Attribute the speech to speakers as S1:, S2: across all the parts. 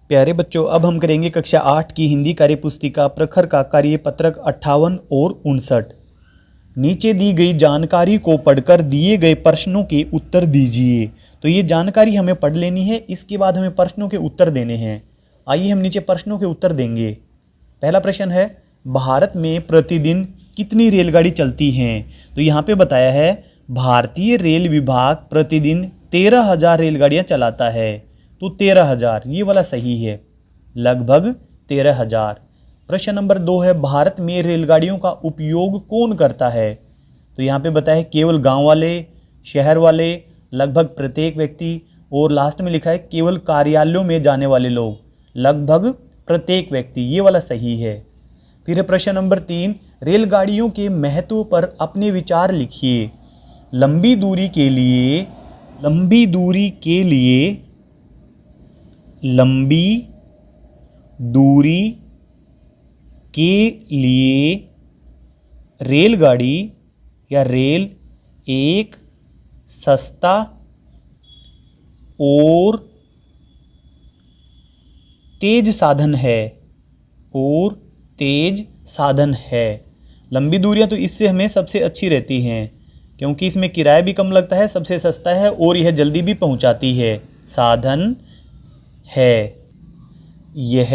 S1: प्यारे बच्चों, अब हम करेंगे कक्षा 8 की हिंदी कार्यपुस्तिका प्रखर का कार्यपत्रक 58 और 59। नीचे दी गई जानकारी को पढ़कर दिए गए प्रश्नों के उत्तर दीजिए। तो ये जानकारी हमें पढ़ लेनी है, इसके बाद हमें प्रश्नों के उत्तर देने हैं। आइए हम नीचे प्रश्नों के उत्तर देंगे। पहला प्रश्न है, भारत में प्रतिदिन कितनी रेलगाड़ी चलती हैं? तो यहाँ पे बताया है भारतीय रेल विभाग प्रतिदिन 13,000 रेलगाड़ियाँ चलाता है। तो 13,000 ये वाला सही है, लगभग 13,000। प्रश्न नंबर 2 है, भारत में रेलगाड़ियों का उपयोग कौन करता है? तो यहाँ पे बताया है केवल गांव वाले, शहर वाले, लगभग प्रत्येक व्यक्ति, और लास्ट में लिखा है केवल कार्यालयों में जाने वाले लोग, लगभग प्रत्येक व्यक्ति। ये वाला सही है। फिर प्रश्न नंबर 3, रेलगाड़ियों के महत्व पर अपने विचार लिखिए। लंबी दूरी के लिए रेलगाड़ी या रेल एक सस्ता और तेज साधन है। लंबी दूरियां तो इससे हमें सबसे अच्छी रहती हैं, क्योंकि इसमें किराया भी कम लगता है, सबसे सस्ता है और यह जल्दी भी पहुंचाती है। साधन है। यह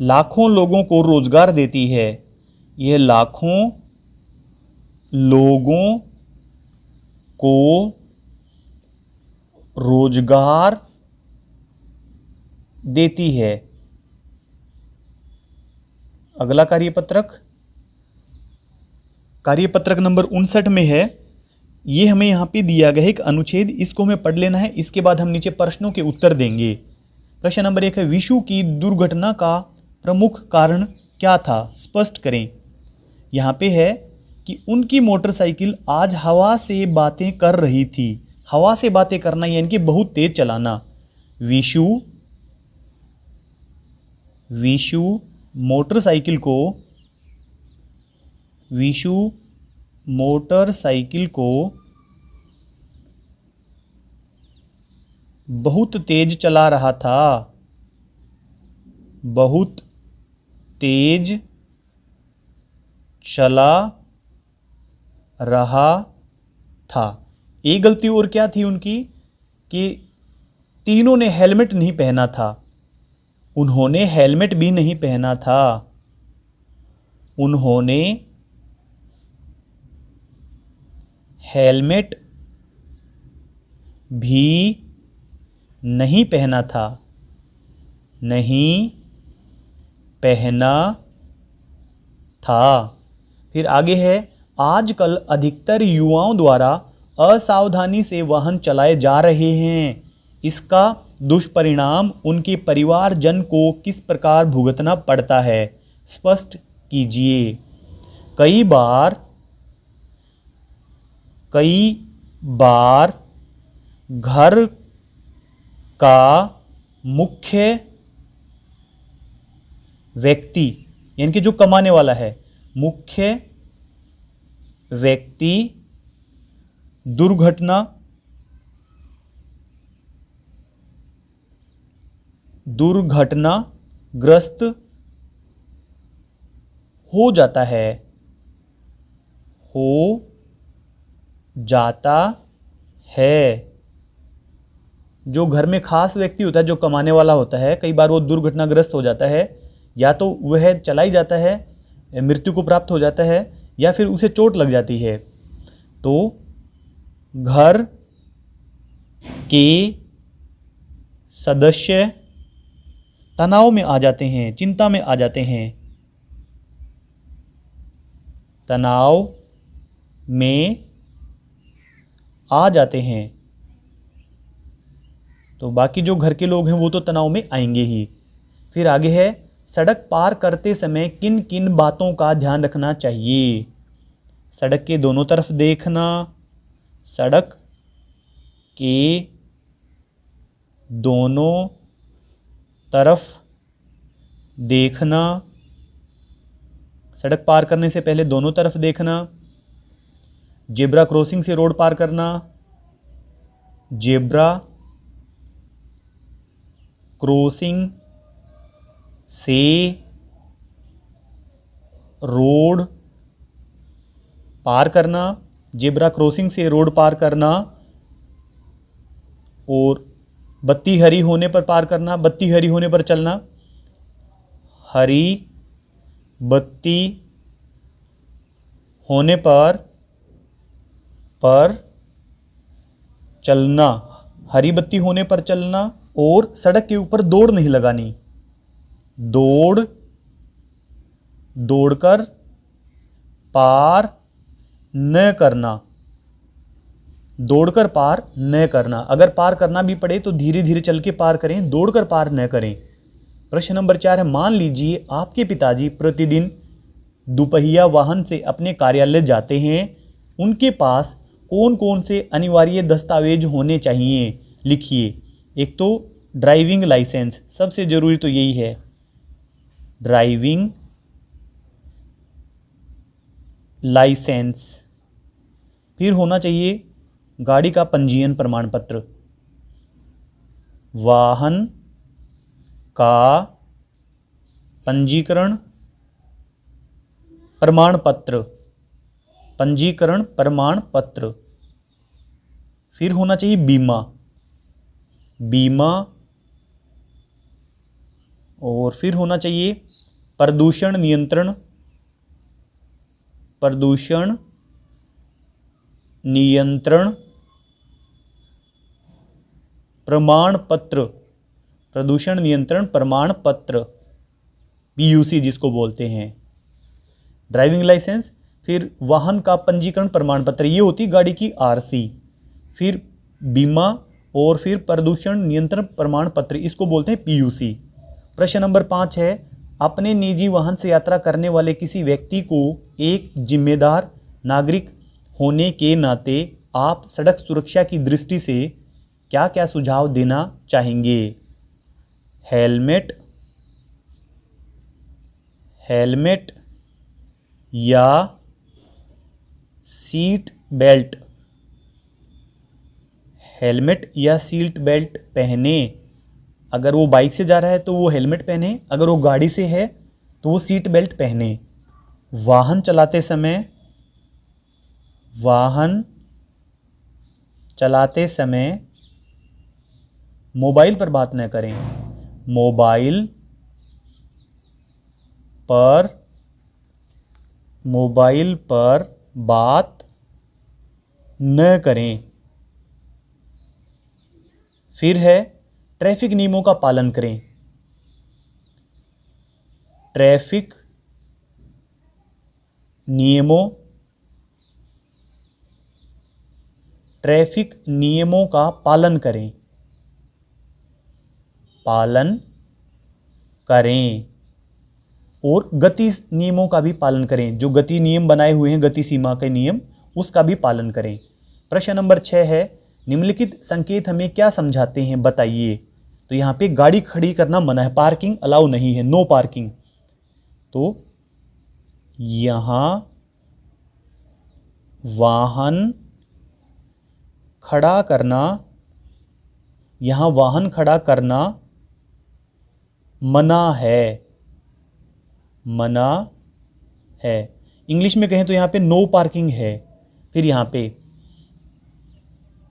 S1: लाखों लोगों को रोजगार देती है। यह लाखों लोगों को रोजगार देती है। अगला कार्यपत्रक नंबर 59 में है। ये हमें यहाँ पे दिया गया है एक अनुच्छेद, इसको हमें पढ़ लेना है, इसके बाद हम नीचे प्रश्नों के उत्तर देंगे। प्रश्न नंबर 1 है, विशु की दुर्घटना का प्रमुख कारण क्या था? स्पष्ट करें। यहाँ पे है कि उनकी मोटरसाइकिल आज हवा से बातें कर रही थी। हवा से बातें करना यानी कि बहुत तेज चलाना। विशु मोटरसाइकिल को बहुत तेज चला रहा था। एक गलती और क्या थी उनकी कि तीनों ने हेलमेट नहीं पहना था। उन्होंने हेलमेट भी नहीं पहना था। फिर आगे है, आजकल अधिकतर युवाओं द्वारा असावधानी से वाहन चलाए जा रहे हैं। इसका दुष्परिणाम उनके परिवारजन को किस प्रकार भुगतना पड़ता है? स्पष्ट कीजिए। कई बार घर का मुख्य व्यक्ति यानी कि जो कमाने वाला है, मुख्य व्यक्ति दुर्घटनाग्रस्त हो जाता है। जो घर में खास व्यक्ति होता है, जो कमाने वाला होता है, कई बार वो दुर्घटनाग्रस्त हो जाता है, या तो वह चला ही जाता है, मृत्यु को प्राप्त हो जाता है, या फिर उसे चोट लग जाती है। तो घर के सदस्य तनाव में आ जाते हैं, चिंता में आ जाते हैं। तो बाकी जो घर के लोग हैं वो तो तनाव में आएंगे ही। फिर आगे है, सड़क पार करते समय किन किन बातों का ध्यान रखना चाहिए? सड़क के दोनों तरफ देखना, सड़क के दोनों तरफ देखना, सड़क पार करने से पहले दोनों तरफ देखना, जेब्रा क्रॉसिंग से रोड पार करना, जेब्रा क्रॉसिंग से रोड पार करना, जेब्रा क्रॉसिंग से रोड पार करना, और बत्ती हरी होने पर पार करना, बत्ती हरी होने पर चलना, हरी बत्ती होने पर चलना, हरी बत्ती होने पर चलना, और सड़क के ऊपर दौड़ नहीं लगानी, दौड़कर पार न करना, दौड़कर पार न करना। अगर पार करना भी पड़े तो धीरे धीरे चल के पार करें, दौड़कर पार न करें। प्रश्न नंबर 4 है, मान लीजिए आपके पिताजी प्रतिदिन दुपहिया वाहन से अपने कार्यालय जाते हैं, उनके पास कौन कौन से अनिवार्य दस्तावेज होने चाहिए, लिखिए। एक तो ड्राइविंग लाइसेंस, सबसे जरूरी तो यही है, ड्राइविंग लाइसेंस। फिर होना चाहिए गाड़ी का पंजीयन प्रमाण पत्र, वाहन का पंजीकरण प्रमाण पत्र, पंजीकरण प्रमाण पत्र। फिर होना चाहिए बीमा, और फिर होना चाहिए प्रदूषण नियंत्रण प्रमाण पत्र, प्रदूषण नियंत्रण प्रमाण पत्र, PUC जिसको बोलते हैं। ड्राइविंग लाइसेंस, फिर वाहन का पंजीकरण प्रमाण पत्र, ये होती गाड़ी की RC, फिर बीमा, और फिर प्रदूषण नियंत्रण प्रमाण पत्र, इसको बोलते हैं PUC। प्रश्न नंबर 5 है, अपने निजी वाहन से यात्रा करने वाले किसी व्यक्ति को एक जिम्मेदार नागरिक होने के नाते आप सड़क सुरक्षा की दृष्टि से क्या क्या सुझाव देना चाहेंगे? हेलमेट या सीट बेल्ट, हेलमेट या सीट बेल्ट पहने। अगर वो बाइक से जा रहा है तो वो हेलमेट पहने, अगर वो गाड़ी से है तो वो सीट बेल्ट पहने। वाहन चलाते समय मोबाइल पर बात न करें, मोबाइल पर बात न करें। फिर है ट्रैफिक नियमों का पालन करें, ट्रैफिक नियमों का पालन करें, और गति नियमों का भी पालन करें, जो गति नियम बनाए हुए हैं, गति सीमा के नियम, उसका भी पालन करें। प्रश्न नंबर 6 है, निम्नलिखित संकेत हमें क्या समझाते हैं, बताइए। तो यहाँ पे गाड़ी खड़ी करना मना है, पार्किंग अलाउ नहीं है, नो पार्किंग। तो यहाँ वाहन खड़ा करना मना है। इंग्लिश में कहें तो यहाँ पे नो पार्किंग है। फिर यहाँ पे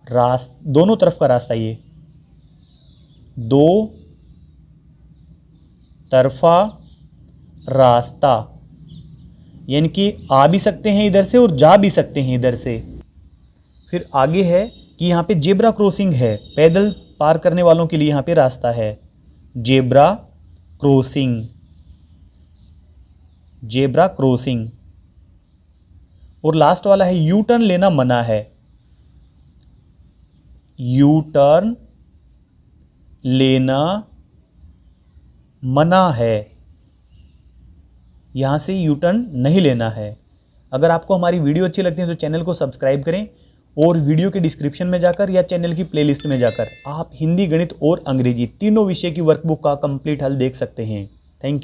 S1: दोनों तरफ का रास्ता, ये दो तरफा रास्ता, यानी कि आ भी सकते हैं इधर से और जा भी सकते हैं इधर से। फिर आगे है कि यहाँ पे जेब्रा क्रॉसिंग है, पैदल पार करने वालों के लिए यहाँ पे रास्ता है, जेब्रा क्रॉसिंग। और लास्ट वाला है यू टर्न लेना मना है, यू टर्न लेना मना है, यहां से यू टर्न नहीं लेना है। अगर आपको हमारी वीडियो अच्छी लगती है तो चैनल को सब्सक्राइब करें, और वीडियो के डिस्क्रिप्शन में जाकर या चैनल की प्लेलिस्ट में जाकर आप हिंदी, गणित और अंग्रेजी तीनों विषय की वर्कबुक का कंप्लीट हल देख सकते हैं।